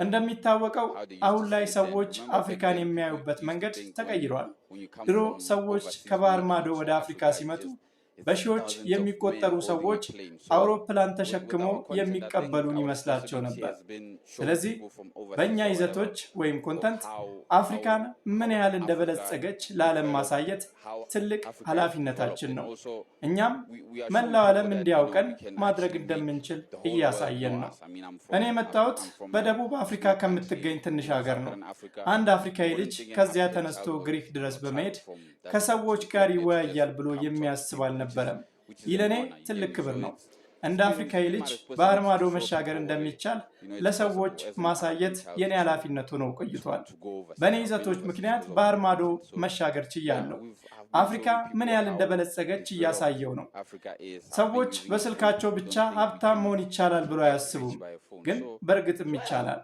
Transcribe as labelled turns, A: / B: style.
A: እንደሚታወቀው አሁን ላይ ሰዎች አፍሪካን የሚያዩበት መንገድ ተቀይሯል። ድሮ ሰዎች ከባህር ማዶ ወደ አፍሪካ ሲመጡ በሺዎች የሚቆጠሩ ሰዎች አውሮፕላን ተሸክሞ የሚቀበሉን ይመስላቸው ነበር። ስለዚህ በእኛ ይዘቶች ወይም ኮንተንት አፍሪካን ምን ያህል እንደበለጸገች ለዓለም ማሳየት ትልቅ ኃላፊነታችን ነው። እኛም መላው ዓለም እንዲያውቀን ማድረግ እንደምንችል እያሳየን ነው። እኔ የመጣሁት በደቡብ አፍሪካ ከምትገኝ ትንሽ ሀገር ነው። አንድ አፍሪካዊ ልጅ ከዚያ ተነስቶ ግሪክ ድረስ በመሄድ ከሰዎች ጋር ይወያያል ብሎ የሚያስብ አልነበረም። ይህ ለእኔ ትልቅ ክብር ነው። እንደ አፍሪካዊ ልጅ ባህር ማዶ መሻገር እንደሚቻል ለሰዎች ማሳየት የኔ ኃላፊነት ሆኖ ቆይቷል። በእኔ ይዘቶች ምክንያት ባህር ማዶ መሻገር ችያለሁ። አፍሪካ ምን ያህል እንደበለጸገች እያሳየው ነው። ሰዎች በስልካቸው ብቻ ሀብታም መሆን ይቻላል ብሎ አያስቡም፣ ግን በእርግጥም ይቻላል።